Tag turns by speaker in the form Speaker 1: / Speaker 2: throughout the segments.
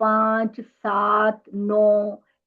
Speaker 1: 5 7 9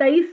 Speaker 1: 23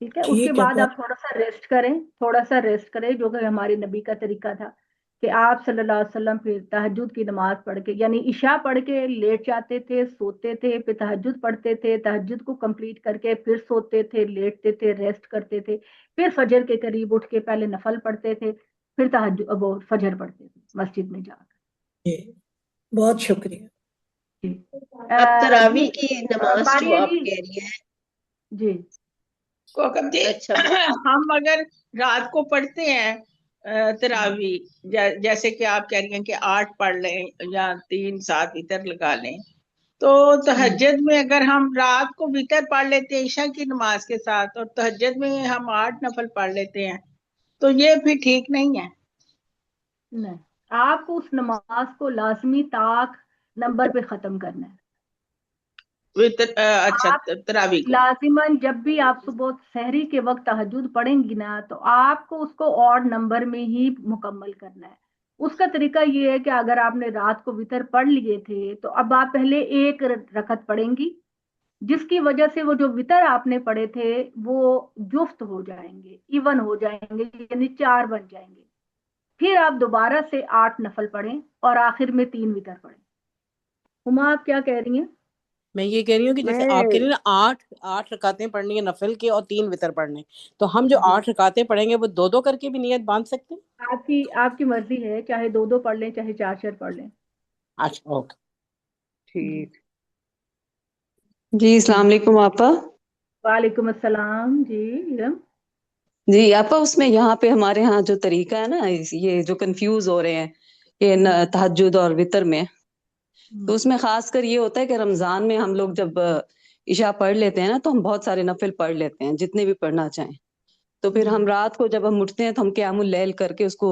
Speaker 1: ٹھیک ہے. اس کے
Speaker 2: ٹھیک ہے
Speaker 1: بعد آپ تھوڑا سا ریسٹ کریں، تھوڑا سا ریسٹ کریں، جو کہ ہمارے نبی کا طریقہ تھا کہ آپ صلی اللہ علیہ وسلم پھر تہجد کی نماز پڑھ کے یعنی عشاء پڑھ کے لیٹ جاتے تھے، سوتے تھے، پھر تہجد پڑھتے تھے، تہجد کو کمپلیٹ کر کے پھر سوتے تھے، لیٹتے تھے، ریسٹ کرتے تھے، پھر فجر کے قریب اٹھ کے پہلے نفل پڑھتے تھے، پھر تہجد وہ فجر پڑھتے تھے مسجد میں جا کر.
Speaker 2: جی، بہت شکریہ.
Speaker 1: جی
Speaker 3: اب
Speaker 1: جی
Speaker 3: تراویح کی نماز
Speaker 1: باری
Speaker 3: جو
Speaker 1: ہے
Speaker 3: آپ
Speaker 1: جی.
Speaker 3: کہہ رہی ہیں
Speaker 1: جی
Speaker 4: کوکب جی،
Speaker 3: اچھا
Speaker 4: ہم اگر رات کو پڑھتے ہیں تراویح، جیسے کہ آپ کہہ رہی ہیں کہ 8 پڑھ لیں یا 3 7 وتر لگا لیں، تو تہجد میں اگر ہم رات کو وتر پڑھ لیتے ہیں عشاء کی نماز کے ساتھ، اور تہجد میں ہم 8 نفل پڑھ لیتے ہیں، تو یہ پھر ٹھیک نہیں ہے.
Speaker 1: نہیں، آپ کو اس نماز کو لازمی طاق نمبر پہ ختم کرنا ہے.
Speaker 4: اچھا،
Speaker 1: آپ
Speaker 4: تراویح کو
Speaker 1: لازماً جب بھی آپ صبح سحری کے وقت تہجد پڑھیں گی نا، تو آپ کو اس کو اور نمبر میں ہی مکمل کرنا ہے. اس کا طریقہ یہ ہے کہ اگر آپ نے رات کو وتر پڑھ لیے تھے تو اب آپ پہلے ایک رکعت پڑھیں گی، جس کی وجہ سے وہ جو وتر آپ نے پڑھے تھے وہ جفت ہو جائیں گے، ایون ہو جائیں گے، یعنی 4 بن جائیں گے. پھر آپ دوبارہ سے 8 نفل پڑھیں اور آخر میں 3 وتر پڑھیں. ہما آپ کیا کہہ رہی ہیں؟
Speaker 5: میں یہ کہہ رہی ہوں کہ جیسے آپ کہہ رہی ہیں نا 8 رکعتیں پڑھنی ہیں نفل کے اور 3 وتر پڑھنے، تو ہم جو
Speaker 1: جی
Speaker 5: 8 رکعتیں پڑھیں گے وہ 2 کر کے بھی نیت باندھ سکتے ہیں؟
Speaker 1: آپ کی مرضی ہے، چاہے 2 پڑھ لیں چاہے 4 پڑھ لیں.
Speaker 5: اچھا، اوکے،
Speaker 1: جی
Speaker 5: ٹھیک.
Speaker 6: جی السلام علیکم آپا.
Speaker 1: وعلیکم السلام. جی ارم.
Speaker 6: جی آپا، اس میں یہاں پہ ہمارے ہاں جو طریقہ ہے نا، یہ جو کنفیوز ہو رہے ہیں کہ تہجد اور وطر میں، تو اس میں خاص کر یہ ہوتا ہے کہ رمضان میں ہم لوگ جب عشاء پڑھ لیتے ہیں نا تو ہم بہت سارے نفل پڑھ لیتے ہیں جتنے بھی پڑھنا چاہیں. تو پھر ہم رات کو جب ہم اٹھتے ہیں تو ہم قیام اللیل کر کے اس کو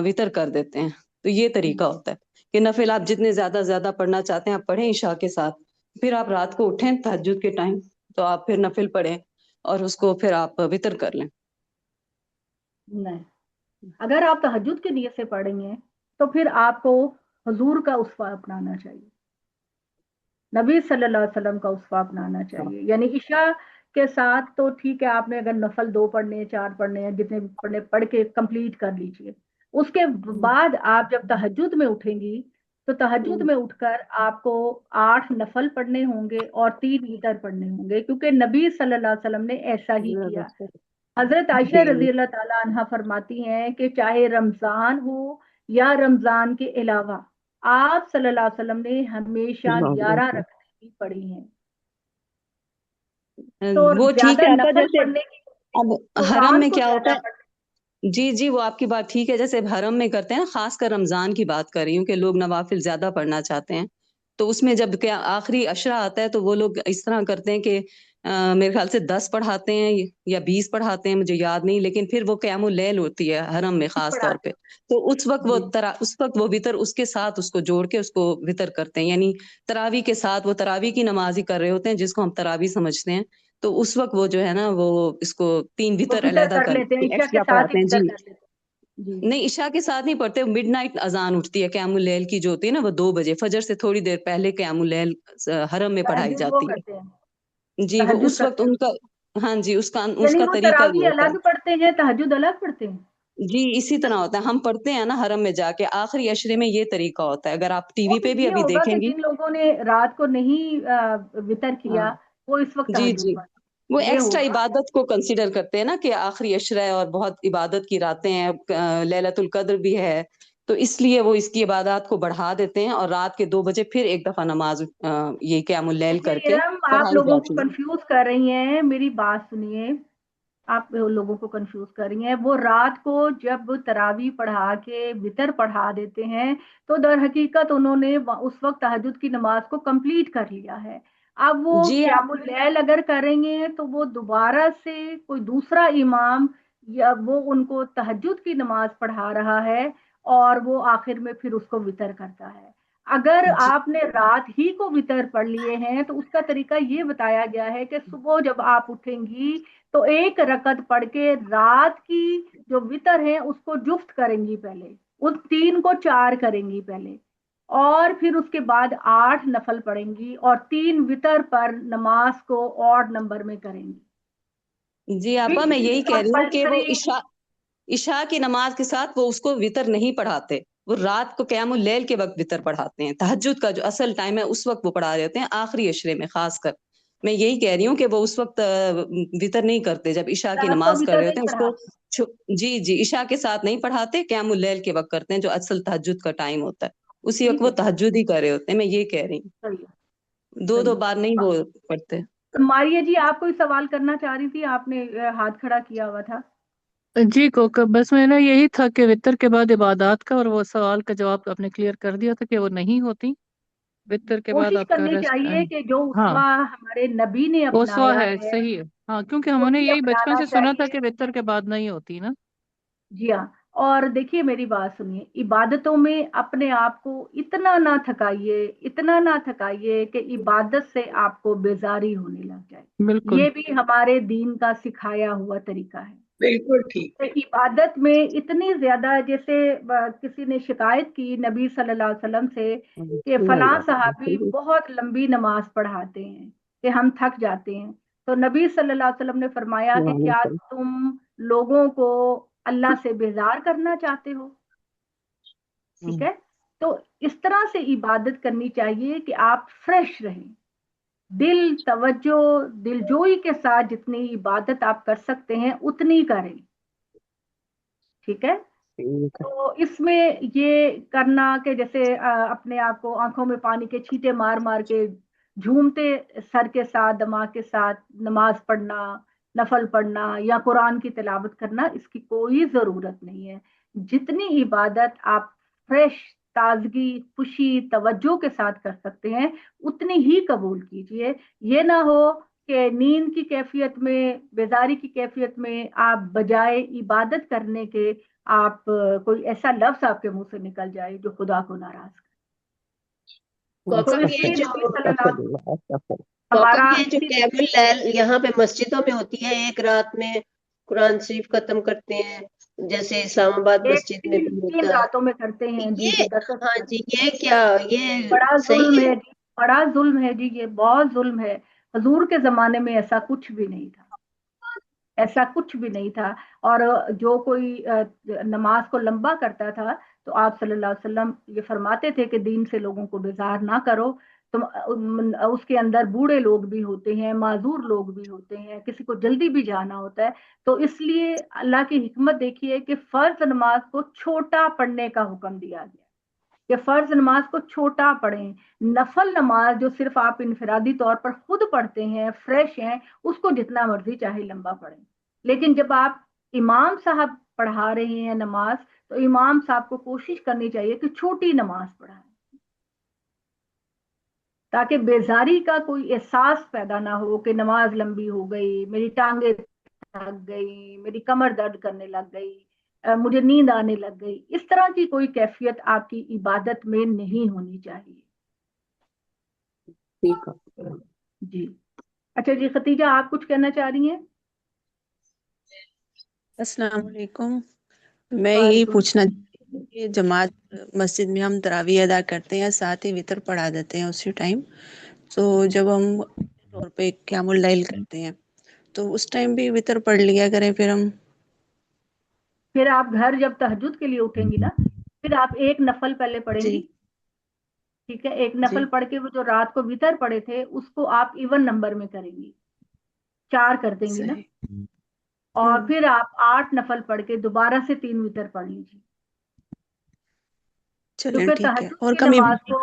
Speaker 6: وطر کر دیتے ہیں. تو یہ طریقہ ہوتا ہے کہ نفل آپ جتنے زیادہ زیادہ پڑھنا چاہتے ہیں آپ پڑھیں عشاء کے ساتھ، پھر آپ رات کو اٹھیں تہجد کے ٹائم تو آپ پھر نفل پڑھیں اور اس کو پھر آپ وطر کر لیں.
Speaker 1: نہیں، اگر آپ تہجد کی نیت سے پڑھیں گے تو پھر آپ کو حضور کا اسوہ اپنانا چاہیے، نبی صلی اللہ علیہ وسلم کا اسوہ اپنانا چاہیے. یعنی عشاء کے ساتھ تو ٹھیک ہے، آپ نے اگر نفل 2 پڑھنے ہیں 4 پڑھنے ہیں جتنے بھی پڑھنے پڑھ کے کمپلیٹ کر لیجئے. اس کے بعد آپ جب تہجد میں اٹھیں گی تو تہجد میں اٹھ کر آپ کو 8 نفل پڑھنے ہوں گے اور 3 وتر پڑھنے ہوں گے، کیونکہ نبی صلی اللہ علیہ وسلم نے ایسا ہی کیا. حضرت عائشہ
Speaker 6: جی
Speaker 1: رضی اللہ تعالی عنہا فرماتی ہیں کہ چاہے رمضان ہو یا رمضان کے علاوہ آپ صلی اللہ علیہ وسلم نے ہمیشہ 11 رکعتیں بھی پڑھی ہیں. تو
Speaker 6: وہ ٹھیک
Speaker 1: زیادہ
Speaker 6: ہے آپا.
Speaker 1: نفل
Speaker 6: جیسے
Speaker 1: پڑھنے کی
Speaker 6: اب
Speaker 1: تو
Speaker 6: حرم
Speaker 1: رات
Speaker 6: میں
Speaker 1: کو
Speaker 6: کیا ہوتا
Speaker 1: زیادہ
Speaker 6: ہے،
Speaker 1: پڑھنے.
Speaker 6: جی جی وہ آپ کی بات ٹھیک ہے. جیسے حرم میں کرتے ہیں نا، خاص کر رمضان کی بات کر رہی ہوں کہ لوگ نوافل زیادہ پڑھنا چاہتے ہیں، تو اس میں جب کیا آخری عشرہ آتا ہے تو وہ لوگ اس طرح کرتے ہیں کہ میرے خیال سے 10 پڑھاتے ہیں یا 20 پڑھاتے ہیں، مجھے یاد نہیں، لیکن پھر وہ قیام اللیل ہوتی ہے حرم میں خاص طور
Speaker 1: پڑھاتے
Speaker 6: پہ. تو اس وقت
Speaker 1: ہیں.
Speaker 6: اس وقت وہ وطر اس کے ساتھ اس کو جوڑ کے اس کو وطر کرتے ہیں، یعنی تراویح کے ساتھ وہ تراویح کی نماز ہی کر رہے ہوتے ہیں جس کو ہم تراویح سمجھتے ہیں. تو اس وقت وہ جو ہے نا وہ اس کو 3
Speaker 1: وہ
Speaker 6: وطر
Speaker 1: وتر
Speaker 6: علیحدہ
Speaker 1: کر
Speaker 6: کر
Speaker 1: لیتے ہیں، عشاء کے
Speaker 6: ایکسٹرا
Speaker 1: ساتھ ہی
Speaker 6: پڑھاتے ہیں.
Speaker 1: وتر
Speaker 6: جی
Speaker 1: کر لیتے ہیں. جی
Speaker 6: نہیں، عشاء کے ساتھ نہیں پڑھتے، مڈ نائٹ اذان اٹھتی ہے قیام اللیل کی جو ہوتی ہے نا، وہ 2 بجے فجر سے تھوڑی دیر پہلے قیام اللیل حرم میں پڑھائی
Speaker 1: تہجد وہ
Speaker 6: جاتی
Speaker 1: کرتے ہیں،
Speaker 6: ہے. جی وہ
Speaker 1: تہجد
Speaker 6: اس وقت
Speaker 1: کرتے ہیں.
Speaker 6: ان کا، ہاں جی اس
Speaker 1: یعنی
Speaker 6: کا
Speaker 1: وہ
Speaker 6: طریقہ یہ
Speaker 1: تراویح
Speaker 6: ہوتا
Speaker 1: الگ
Speaker 6: ہے.
Speaker 1: پڑھتے ہیں، تہجد الگ پڑھتے ہیں.
Speaker 6: جی اسی طرح ہوتا ہے، ہم پڑھتے ہیں نا حرم میں جا کے آخری عشرے میں یہ طریقہ ہوتا ہے. اگر آپ ٹی
Speaker 1: وہ
Speaker 6: وی
Speaker 1: پھر
Speaker 6: پہ بھی
Speaker 1: یہ
Speaker 6: ابھی
Speaker 1: ہوگا
Speaker 6: دیکھیں
Speaker 1: کہ
Speaker 6: گی.
Speaker 1: جن لوگوں نے رات کو نہیں وتر
Speaker 6: ہاں
Speaker 1: کیا وہ اس وقت
Speaker 6: جی
Speaker 1: تہجد
Speaker 6: جی
Speaker 1: پڑھ
Speaker 6: وہ
Speaker 1: یہ
Speaker 6: ایکسٹرا
Speaker 1: ہوگا.
Speaker 6: عبادت کو کنسیڈر کرتے ہیں نا کہ آخری عشرہ ہے اور بہت عبادت کی راتیں ہیں، لیلۃ القدر بھی ہے، تو اس لیے وہ اس کی عبادات کو بڑھا دیتے ہیں اور رات کے 2 بجے پھر ایک دفعہ نماز یہ قیام اللیل کر
Speaker 1: دیکھیے
Speaker 6: کے
Speaker 1: ارم، آپ
Speaker 6: پڑھائی
Speaker 1: لوگوں کو
Speaker 6: جاتی ہے.
Speaker 1: کنفیوز کر رہی ہیں، میری بات سنیے. آپ لوگوں کو کنفیوز کر رہی ہیں. وہ رات کو جب تراویح پڑھا کے وتر پڑھا دیتے ہیں تو در حقیقت انہوں نے اس وقت تہجد کی نماز کو کمپلیٹ کر لیا ہے. اب وہ
Speaker 6: جی
Speaker 1: قیام اللیل اگر کریں گے تو وہ دوبارہ سے کوئی دوسرا امام یا وہ ان کو تہجد کی نماز پڑھا رہا ہے اور وہ آخر میں پھر اس کو وتر کرتا ہے. اگر
Speaker 6: جی
Speaker 1: آپ نے رات ہی کو وتر پڑھ لیے ہیں تو اس کا طریقہ یہ بتایا گیا ہے کہ صبح جب آپ اٹھیں گی تو ایک رکعت پڑھ کے رات کی جو وتر ہے اس کو جفت کریں گی، پہلے ان 3 کو 4 کریں گی پہلے، اور پھر اس کے بعد 8 نفل پڑھیں گی اور 3 وتر پر نماز کو اور نمبر میں کریں گی.
Speaker 6: جی آپا میں یہی کہہ رہی ہوں کہ وہ
Speaker 1: کمپلسری
Speaker 6: عشاء کی نماز کے ساتھ وہ اس کو وطر نہیں پڑھاتے، وہ رات کو قیام اللیل کے وقت وطر پڑھاتے ہیں، تہجد کا جو اصل ٹائم ہے اس وقت وہ پڑھا دیتے ہیں، آخری عشرے میں خاص کر۔ میں یہی کہہ رہی ہوں کہ وہ اس وقت وطر نہیں کرتے جب عشاء کی
Speaker 1: رات کو
Speaker 6: نماز کر
Speaker 1: وطر
Speaker 6: رہے ہوتے
Speaker 1: نہیں
Speaker 6: ہیں، اس کو
Speaker 1: پڑھاتے۔
Speaker 6: جی عشاء کے ساتھ نہیں پڑھاتے، قیام اللیل کے وقت کرتے ہیں جو اصل تہجد کا ٹائم ہوتا ہے، اسی وقت
Speaker 1: ٹھیک
Speaker 6: وہ
Speaker 1: ہے،
Speaker 6: تہجد ہی کر رہے ہوتے ہیں، میں یہ کہہ رہی ہوں،
Speaker 1: صحیح ہے،
Speaker 6: دو
Speaker 1: صحیح
Speaker 6: دو بار نہیں وہ پڑھتے۔
Speaker 1: ہے۔ ماریہ جی آپ کوئی سوال کرنا چاہ رہی تھی، آپ نے ہاتھ کھڑا کیا ہوا تھا۔
Speaker 7: جی کوکب، بس میں نے یہی تھا کہ وطر کے بعد عبادات کا، اور وہ سوال کا جواب آپ نے کلیئر کر دیا تھا کہ وہ نہیں ہوتی وطر کے بعد
Speaker 1: کوشش
Speaker 7: آپ کا
Speaker 1: کرنی
Speaker 7: ریسٹ۔
Speaker 1: چاہیے کہ جو
Speaker 7: ہاں
Speaker 1: اسوا ہمارے نبی نے
Speaker 7: اسوا
Speaker 1: اپنایا
Speaker 7: ہے،
Speaker 1: ہے
Speaker 7: صحیح ہے، ہاں کیونکہ
Speaker 1: اس
Speaker 7: ہم
Speaker 1: کو
Speaker 7: نے
Speaker 1: ہی
Speaker 7: یہی بچپن
Speaker 1: اپنانا
Speaker 7: سے سنا تھا
Speaker 1: چاہیے۔
Speaker 7: کہ وطر کے بعد نہیں ہوتی نا۔
Speaker 1: جی ہاں، اور دیکھیے میری بات سنیے، عبادتوں میں اپنے آپ کو اتنا نہ تھکائیے، اتنا نہ تھکائیے کہ عبادت سے آپ کو بیزاری ہونے لگ جائے۔
Speaker 7: بالکل
Speaker 1: یہ بھی ہمارے دین کا سکھایا ہوا طریقہ ہے۔
Speaker 4: بالکل ٹھیک۔
Speaker 1: کہ عبادت میں اتنی زیادہ، جیسے کسی نے شکایت کی نبی صلی اللہ علیہ وسلم سے کہ فلاں صحابی بہت لمبی نماز پڑھاتے ہیں کہ ہم تھک جاتے ہیں، تو نبی صلی اللہ علیہ وسلم نے فرمایا کہ کیا تم لوگوں کو اللہ سے بیزار کرنا چاہتے ہو؟ ٹھیک ہے، تو اس طرح سے عبادت کرنی چاہیے کہ آپ فریش رہیں، دل توجہ دل جوئی کے ساتھ جتنی عبادت آپ کر سکتے ہیں اتنی کریں، ٹھیک ہے۔ تو اس میں یہ کرنا کہ جیسے اپنے آپ کو آنکھوں میں پانی کے چھینٹے مار مار کے جھومتے سر کے ساتھ دماغ کے ساتھ نماز پڑھنا، نفل پڑھنا یا قرآن کی تلاوت کرنا، اس کی کوئی ضرورت نہیں ہے۔ جتنی عبادت آپ فریش، تازگی، خوشی، توجہ کے ساتھ کر سکتے ہیں اتنی ہی قبول کیجئے۔ یہ نہ ہو کہ نیند کی کیفیت میں، بیداری کی کیفیت میں آپ بجائے عبادت کرنے کے آپ کوئی ایسا لفظ آپ کے منہ سے نکل جائے جو خدا کو ناراض کرے۔ تو
Speaker 3: کوکب
Speaker 1: اس لیے نبی صلی اللہ علیہ وسلم ہمارا
Speaker 3: کوکب یہ جو قیام اللیل یہاں پہ مسجدوں میں ہوتی ہے، ایک رات میں قرآن شریف ختم کرتے ہیں، جیسے اسلام آباد
Speaker 1: ایک
Speaker 3: مسجد میں بھی
Speaker 1: تین
Speaker 3: ہوتا
Speaker 1: راتوں میں کرتے ہیں،
Speaker 3: ہے،
Speaker 1: جی جی، 10
Speaker 3: ہاں جی، یہ کیا، یہ
Speaker 1: بڑا
Speaker 3: صحیح
Speaker 1: ظلم
Speaker 3: ہے؟
Speaker 1: ہے جی، بڑا ظلم ہے جی، یہ بہت ظلم ہے۔ حضور کے زمانے میں ایسا کچھ بھی نہیں تھا، ایسا کچھ بھی نہیں تھا۔ اور جو کوئی نماز کو لمبا کرتا تھا تو آپ صلی اللہ علیہ وسلم یہ فرماتے تھے کہ دین سے لوگوں کو بیزار نہ کرو، تم اس کے اندر بوڑھے لوگ بھی ہوتے ہیں، معذور لوگ بھی ہوتے ہیں، کسی کو جلدی بھی جانا ہوتا ہے، تو اس لیے اللہ کی حکمت دیکھیے کہ فرض نماز کو چھوٹا پڑھنے کا حکم دیا گیا کہ فرض نماز کو چھوٹا پڑھیں۔ نفل نماز جو صرف آپ انفرادی طور پر خود پڑھتے ہیں، فریش ہیں، اس کو جتنا مرضی چاہے لمبا پڑھیں، لیکن جب آپ امام صاحب پڑھا رہے ہیں نماز تو امام صاحب کو کوشش کرنی چاہیے کہ چھوٹی نماز پڑھائیں تاکہ بیزاری کا کوئی احساس پیدا نہ ہو کہ نماز لمبی ہو گئی، میری ٹانگیں تھک گئی، میری کمر درد کرنے لگ گئی، مجھے نیند آنے لگ گئی۔ اس طرح کی کوئی کیفیت آپ کی عبادت میں نہیں ہونی چاہیے۔
Speaker 6: ٹھیک ہے
Speaker 1: جی اچھا جی، ختیجہ آپ کچھ کہنا چاہ رہی ہیں؟
Speaker 8: السلام علیکم۔ میں یہی
Speaker 1: وعلیکم
Speaker 8: پوچھنا
Speaker 1: السلام۔
Speaker 8: چاہتی ہوں کہ جماعت مسجد میں ہم تراویح ادا کرتے ہیں، ساتھ ہی وطر پڑھا دیتے ہیں اسی ٹائم، تو جب ہم طور پہ قیام اللیل کرتے ہیں تو اس ٹائم بھی وطر پڑھ لیا کریں پھر ہم۔
Speaker 1: پھر آپ گھر جب تہجد کے لیے اٹھیں گی نا، پھر آپ ایک نفل پہلے پڑھیں
Speaker 8: جی
Speaker 1: گی، ٹھیک ہے، ایک
Speaker 8: جی
Speaker 1: نفل پڑھ کے وہ جو رات کو وطر پڑے تھے اس کو آپ ایون نمبر میں کریں گی، 4 کر دیں گی نا،
Speaker 8: صحیح۔
Speaker 1: اور پھر آپ 8 نفل پڑھ کے دوبارہ سے 3 وطر پڑھ لیجیے،
Speaker 8: چلیں
Speaker 1: کیونکہ
Speaker 8: ٹھیک ہے۔
Speaker 1: تہجد
Speaker 8: اور
Speaker 1: کی
Speaker 8: کمی
Speaker 1: نماز کو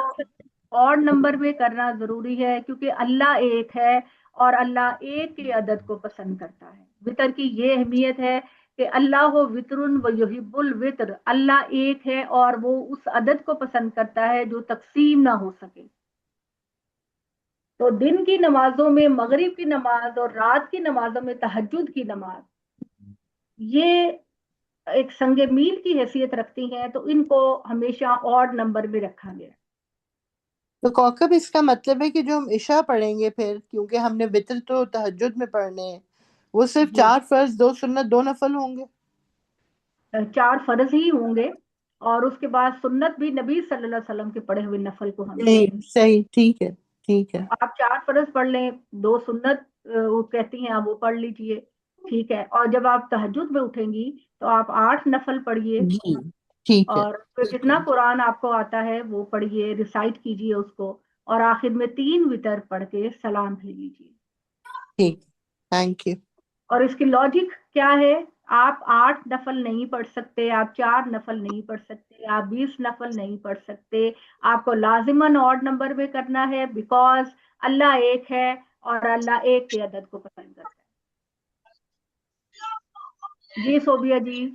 Speaker 1: اور نمبر میں کرنا ضروری ہے کیونکہ اللہ ایک ہے اور اللہ ایک کے عدد کو پسند کرتا ہے۔ وطر کی یہ اہمیت ہے کہ اللہ ہو وطرن و یحب الوطر، اللہ ایک ہے اور وہ اس عدد کو پسند کرتا ہے جو تقسیم نہ ہو سکے۔ تو دن کی نمازوں میں مغرب کی نماز اور رات کی نمازوں میں تہجد کی نماز یہ ایک سنگ میل کی حیثیت رکھتی ہیں، تو ان کو ہمیشہ اور نمبر میں رکھا گیا۔
Speaker 5: تو کوکب اس کا مطلب ہے کہ جو ہم عشاء پڑھیں گے پھر، کیونکہ ہم نے وطر تو تہجد میں پڑھنے ہیں، وہ صرف
Speaker 1: جی
Speaker 5: 4 فرض 2 سنت 2 نفل ہوں گے؟
Speaker 1: 4 فرض ہی ہوں گے اور اس کے بعد سنت بھی نبی صلی اللہ علیہ وسلم کے پڑھے ہوئے نفل کو ہم
Speaker 5: صحیح
Speaker 1: کہیں گے۔
Speaker 5: صحیح، ٹھیک ہے ٹھیک ہے۔
Speaker 1: آپ 4 فرض پڑھ لیں، 2 سنت وہ کہتی ہیں آپ وہ پڑھ لیجئے، ٹھیک ہے، اور جب آپ تہجد میں اٹھیں گی تو آپ 8 نفل پڑھیے،
Speaker 5: جی ٹھیک ہے
Speaker 1: اور پھر جتنا قرآن آپ کو آتا ہے وہ پڑھیے، ریسائٹ کیجیے اس کو، اور آخر میں 3 وتر پڑھ کے سلام بھیج لیجیے۔
Speaker 5: ٹھیک، تھینک یو۔
Speaker 1: اور اس کی لاجک کیا ہے؟ آپ 8 نفل نہیں پڑھ سکتے، آپ 4 نفل نہیں پڑھ سکتے، آپ 20 نفل نہیں پڑھ سکتے، آپ کو لازماً آڈ نمبر میں کرنا ہے، بیکاز اللہ ایک ہے اور اللہ ایک کے عدد کو پسند کرتا ہے۔ جی صوبیہ جی۔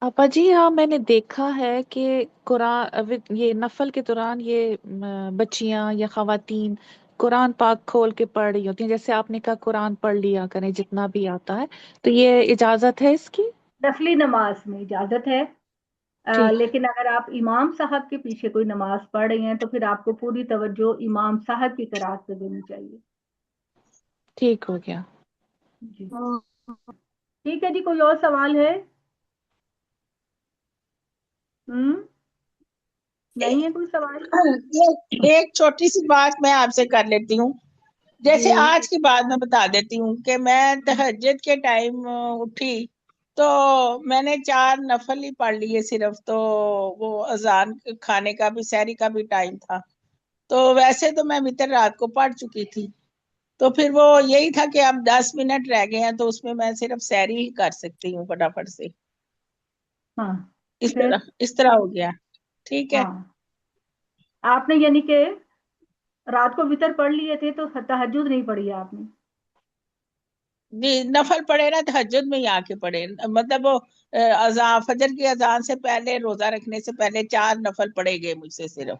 Speaker 9: آپا جی ہاں، میں نے دیکھا ہے کہ قرآن یہ نفل کے دوران یہ بچیاں یا خواتین قرآن پاک کھول کے پڑھ رہی ہوتی ہیں، جیسے آپ نے کہا قرآن پڑھ لیا کریں جتنا بھی آتا ہے، تو یہ اجازت ہے اس کی؟
Speaker 1: نفلی نماز میں اجازت ہے،
Speaker 9: ٹھیک
Speaker 1: لیکن اگر آپ امام صاحب کے پیچھے کوئی نماز پڑھ رہی ہیں تو پھر آپ کو پوری توجہ امام صاحب کی قرات پہ دینی چاہیے۔
Speaker 9: ٹھیک ہو گیا
Speaker 1: جی ٹھیک ہے جی، کوئی اور سوال ہے؟ نہیں ہے کوئی سوال؟
Speaker 4: ایک چھوٹی سی بات میں آپ سے کر لیتی ہوں، جیسے
Speaker 1: جی
Speaker 4: آج کی بات میں بتا دیتی ہوں کہ میں تہجد کے ٹائم اٹھی تو میں نے 4 نفل ہی پڑھ لیے صرف، تو وہ اذان کھانے کا بھی سحری کا بھی ٹائم تھا، تو ویسے تو میں وتر رات کو پڑھ چکی تھی، تو پھر وہ یہی تھا کہ اب 10 منٹ رہ گئے ہیں تو اس میں صرف سحری ہی کر سکتی ہوں فٹافٹ سے،
Speaker 1: ہاں پھر
Speaker 4: اس طرح ہو گیا۔ ٹھیک ہے،
Speaker 1: ہاں، آپ نے یعنی کہ رات کو وتر پڑھ لیے تھے تو تہجد نہیں پڑھی آپ نے؟
Speaker 4: جی نفل پڑھے نا تہجد میں ہی آ کے پڑھے، مطلب وہ اذان فجر کی اذان سے پہلے، روزہ رکھنے سے پہلے 4 نفل پڑھے گئے مجھ سے صرف۔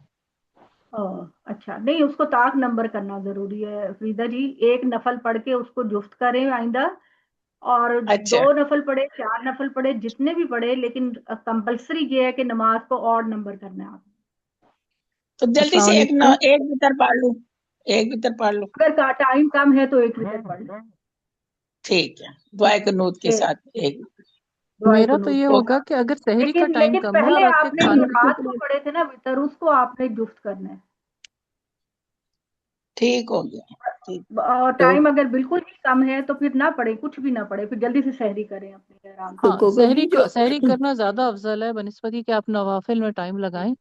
Speaker 1: اچھا، نہیں اس کو طاق نمبر کرنا ضروری ہے فریدہ جی، ایک نفل پڑھ کے اس کو جفت کریں آئندہ، اور
Speaker 4: اچھا
Speaker 1: 2 نفل پڑھے، 4 نفل پڑھے، جتنے بھی پڑھے، لیکن کمپلسری یہ ہے کہ نماز کو اور نمبر کرنا ہے آپ۔
Speaker 4: تو جلدی
Speaker 7: السلام
Speaker 4: سے
Speaker 7: علیکم۔
Speaker 4: ایک وتر پڑھ لوں، ایک وتر پڑھ لوں۔
Speaker 1: اگر ٹائم کم ہے تو 1 وتر پڑھ لیں،
Speaker 4: ٹھیک ہے، دعائے قنوت کے ساتھ ایک۔
Speaker 1: دعائے
Speaker 7: میرا تو
Speaker 1: قنوت
Speaker 7: یہ
Speaker 1: کے
Speaker 7: ہوگا
Speaker 1: ساتھ۔
Speaker 7: کہ اگر سحری کا ٹائم
Speaker 1: لیکن
Speaker 7: کم ہے اور
Speaker 1: پہلے
Speaker 7: آپ کے
Speaker 1: آپ نے جو
Speaker 7: کھانے
Speaker 1: رات کو پڑھے تھے نا وتر، اس کو آپ نے جفت کرنا ہے،
Speaker 4: ٹھیک ہو گیا، ٹھیک۔
Speaker 1: اور
Speaker 3: تو
Speaker 1: ٹائم اگر بالکل ہی کم ہے تو پھر نہ پڑھے، کچھ بھی نہ پڑھے، پھر جلدی سے سحری کریں اپنے آرام سے۔
Speaker 3: تو
Speaker 7: ہاں،
Speaker 3: کوکو بھی جو
Speaker 7: سحری کرنا زیادہ افضل ہے بنسبت کہ آپ نوافل میں ٹائم لگائیں،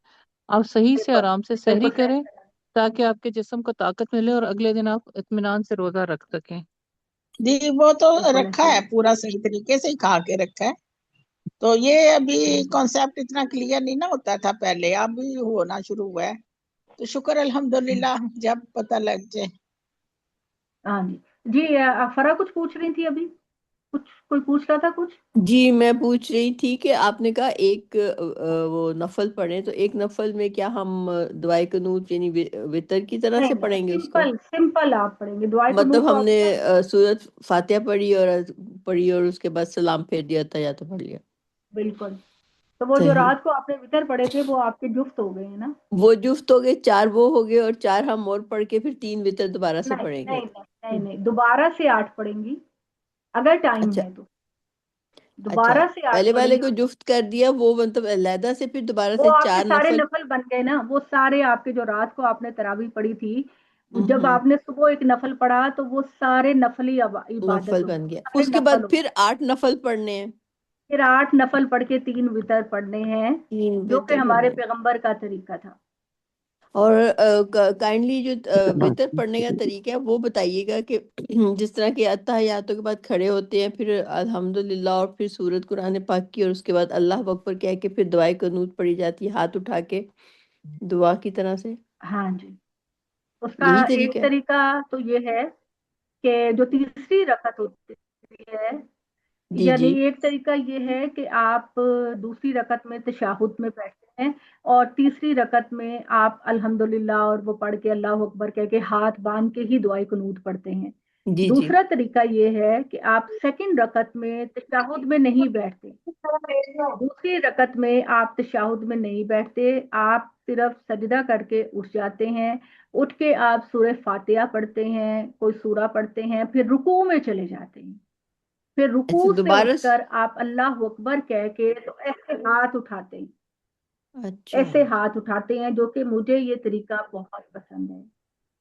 Speaker 7: آپ صحیح سے
Speaker 1: بالکل
Speaker 7: آرام سے
Speaker 1: بالکل
Speaker 7: سحری کریں
Speaker 1: صحیح۔
Speaker 7: تاکہ آپ کے جسم کو طاقت ملے اور اگلے دن آپ اطمینان سے روزہ رکھ سکیں۔
Speaker 4: جی وہ تو
Speaker 1: بالکل
Speaker 4: رکھا ہے، پورا صحیح طریقے سے ہی کھا کے رکھا ہے، تو یہ ابھی کانسیپٹ اتنا کلیئر نہیں نہ ہوتا تھا پہلے، اب بھی ہونا شروع ہوا ہے، تو شکر الحمدللہ جب پتہ لگ جائے۔
Speaker 1: ہاں جی جی، فرا کچھ پوچھ رہی تھی ابھی، کوئی پوچھ رہا تھا کچھ؟
Speaker 3: جی میں پوچھ رہی تھی کہ آپ نے کہا ایک وہ نفل پڑھیں، تو ایک نفل میں کیا ہم دعائے قنوت یعنی وتر کی طرح سے
Speaker 1: نہیں
Speaker 3: پڑھیں گے اس کو؟
Speaker 1: سمپل آپ پڑھیں گے دعائے قنوت
Speaker 3: مطلب
Speaker 1: تو
Speaker 3: ہم
Speaker 1: آپ
Speaker 3: نے
Speaker 1: کو
Speaker 3: سورۃ فاتحہ پڑھی اور اس کے بعد سلام پھیر دیا تھا یا تو پڑھ لیا؟
Speaker 1: بالکل، تو وہ جو
Speaker 3: صحیح،
Speaker 1: رات کو آپ نے وتر پڑھے تھے وہ آپ کے جفت ہو گئے ہیں نا؟
Speaker 3: وہ جفت ہو گئے، 4 وہ ہو گئے اور 4 ہم اور پڑھ کے پھر 3 وتر دوبارہ سے
Speaker 1: نہیں
Speaker 3: پڑھیں گے؟
Speaker 1: نہیں نہیں نہیں، دوبارہ سے 8 پڑھیں گی اگر ٹائم
Speaker 3: اچھا
Speaker 1: ہے تو،
Speaker 3: اچھا،
Speaker 1: دوبارہ سے 8
Speaker 3: پہلے
Speaker 1: پڑھیں
Speaker 3: والے کو
Speaker 1: گی،
Speaker 3: جفت کر دیا، وہ مطلب علیحدہ سے پھر دوبارہ
Speaker 1: وہ
Speaker 3: سے
Speaker 1: آپ کے
Speaker 3: 4
Speaker 1: سارے
Speaker 3: نفل۔
Speaker 1: نفل بن گئے نا، وہ سارے آپ کے جو رات کو آپ نے تراویح پڑھی تھی، جب
Speaker 3: ہوں
Speaker 1: آپ نے صبح ایک نفل پڑھا تو وہ سارے نفلی
Speaker 3: نفل
Speaker 1: عبادت ہو
Speaker 3: بن
Speaker 1: گئے،
Speaker 3: گیا،
Speaker 1: سارے
Speaker 3: اس کے
Speaker 1: نفل
Speaker 3: بعد
Speaker 1: ہو گئے،
Speaker 3: پھر 8 نفل پڑھنے ہیں،
Speaker 1: پھر 8 نفل پڑھ کے 3 وتر پڑھنے ہیں،
Speaker 3: 3
Speaker 1: جو کہ
Speaker 3: وتر
Speaker 1: ہمارے
Speaker 3: پڑھنے ہیں۔
Speaker 1: پیغمبر کا طریقہ تھا۔
Speaker 3: اور کائنڈلی جو وتر پڑھنے کا طریقہ ہے وہ بتائیے گا، کہ جس طرح کہ اتحیاتوں کے بعد کھڑے ہوتے ہیں، پھر الحمدللہ، اور پھر سورۃ قرآن پاک کی، اور اس کے بعد اللہ اکبر کہہ کے پھر دعائے قنوت پڑھی جاتی ہے ہاتھ اٹھا کے دعا کی طرح سے،
Speaker 1: ہاں جی، اس کا
Speaker 3: یہی
Speaker 1: ایک
Speaker 3: طریقہ ہے؟
Speaker 1: طریقہ تو یہ ہے کہ جو تیسری رکعت ہوتی ہے،
Speaker 3: جی
Speaker 1: یعنی
Speaker 3: جی
Speaker 1: ایک طریقہ یہ ہے کہ آپ دوسری رکعت میں تشہد میں بیٹھتے ہیں، اور تیسری رکعت میں آپ الحمدللہ اور وہ پڑھ کے اللہ اکبر کہہ کے ہاتھ باندھ کے ہی دعائے قنوت پڑھتے ہیں۔
Speaker 3: جی جی
Speaker 1: دوسرا طریقہ یہ ہے کہ آپ سیکنڈ رکعت میں تشہد میں نہیں بیٹھتے، دوسری رکعت میں آپ تشہد میں نہیں بیٹھتے، آپ صرف سجدہ کر کے اٹھ جاتے ہیں، اٹھ کے آپ سورہ فاتحہ پڑھتے ہیں، کوئی سورہ پڑھتے ہیں، پھر رکوع میں چلے جاتے ہیں، پھر
Speaker 3: ایسے
Speaker 1: رکوع سے
Speaker 3: دوبارہ
Speaker 1: اٹھ کر آپ اللہ اکبر کہہ کے تو ایسے ہاتھ اٹھاتے ہیں،
Speaker 3: اچھا
Speaker 1: ایسے ہاتھ اٹھاتے ہیں، جو کہ مجھے یہ طریقہ بہت پسند ہے،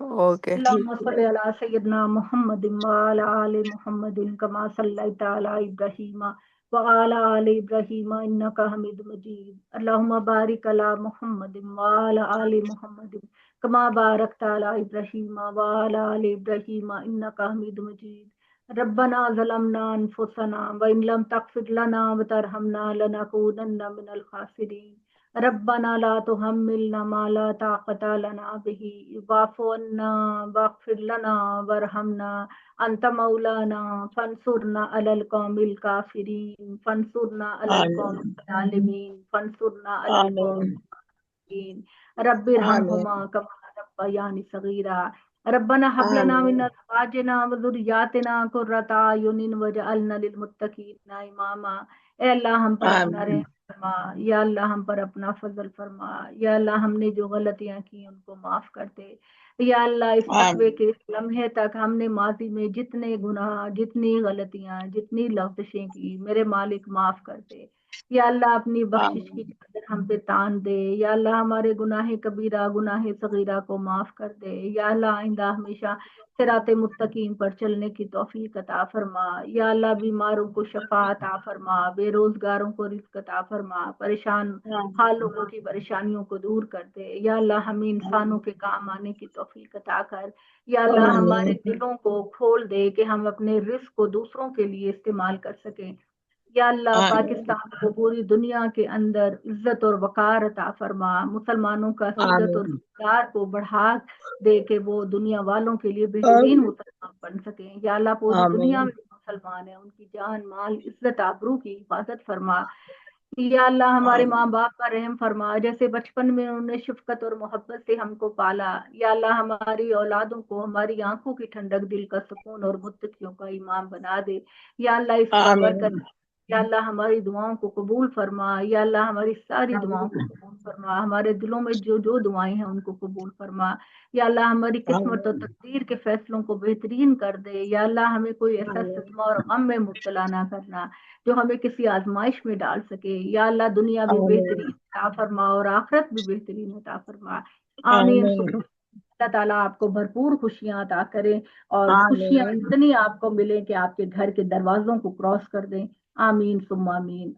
Speaker 3: اوکے
Speaker 1: اللهم صل على سيدنا محمد وعلى آل محمد كما صليت على إبراهيم وعلى آل إبراهيم إنك حميد مجيد. اللهم بارك على محمد وعلى آل محمد كما باركت على إبراهيم وعلى آل إبراهيم إنك حميد مجيد. ربنا ظلمنا أنفسنا وإن لم تغفر لنا وترحمنا لنكونن من الخاسرين. ربنا لا تحملنا ما لا طاقة لنا به واعف عنا واغفر لنا وارحمنا أنت مولانا فانصرنا على القوم الكافرين فانصرنا على القوم الظالمين فانصرنا على القوم الكافرين. رب ارحمهما كما ربياني صغيرا. ربنا هب لنا من ازواجنا وذرياتنا قرة اعین واجعلنا للمتقین اماما. اے اللہ ہم پر اپنا رحم فرما، یا اللہ ہم پر اپنا فضل فرما، یا اللہ ہم نے جو غلطیاں کی ان کو معاف کر دے. یا اللہ اس تقوی کے اس لمحے تک ہم نے ماضی میں جتنے گناہ، جتنی غلطیاں، جتنی لغزشیں کی، میرے مالک معاف کر دے. یا اللہ اپنی بخشش کی چادر ہم پہ تان دے. یا اللہ ہمارے گناہ کبیرہ، گناہ صغیرہ کو معاف کر دے. یا اللہ آئندہ ہمیشہ صراط مستقیم پر چلنے کی توفیق عطا فرما. یا اللہ بیماروں کو شفا عطا فرما، بے روزگاروں کو رزق عطا فرما، پریشان حال لوگوں کی پریشانیوں کو دور کر دے. یا اللہ ہمیں انسانوں کے کام آنے کی توفیق عطا کر. یا اللہ ہمارے دلوں کو کھول دے کہ ہم اپنے رزق کو دوسروں کے لیے استعمال کر سکیں. یا اللہ پاکستان کو پوری دنیا کے اندر عزت اور وقار عطا فرما. مسلمانوں کا عزت اور وقار کو بڑھا دے کہ وہ دنیا والوں کے لیے بہترین مسلمان بن سکیں. یا اللہ پوری دنیا میں مسلمان ہیں، ان کی جان مال عزت آبرو کی حفاظت فرما. یا اللہ ہمارے ماں باپ پر رحم فرما، جیسے بچپن میں انہوں نے شفقت اور محبت سے ہم کو پالا. یا اللہ ہماری اولادوں کو ہماری آنکھوں کی ٹھنڈک، دل کا سکون اور متقیوں کا امام بنا دے. یا اللہ اس پر برکت. یا اللہ ہماری دعاؤں کو قبول فرما. یا اللہ ہماری ساری دعاؤں کو قبول فرما. ہمارے دلوں میں جو جو دعائیں ہیں ان کو قبول فرما. یا اللہ ہماری قسمت اور تقدیر کے فیصلوں کو بہترین کر دے. یا اللہ ہمیں کوئی ایسا صدمہ اور غم میں مبتلا نہ کرنا جو ہمیں کسی آزمائش میں ڈال سکے. یا اللہ دنیا بھی بہترین عطا فرما اور آخرت بھی بہترین عطا فرما. آمین. اللہ تعالیٰ آپ کو بھرپور خوشیاں عطا کرے اور خوشیاں اتنی آپ کو ملیں کہ آپ کے گھر کے دروازوں کو کراس کر دیں. آمین ثم آمین.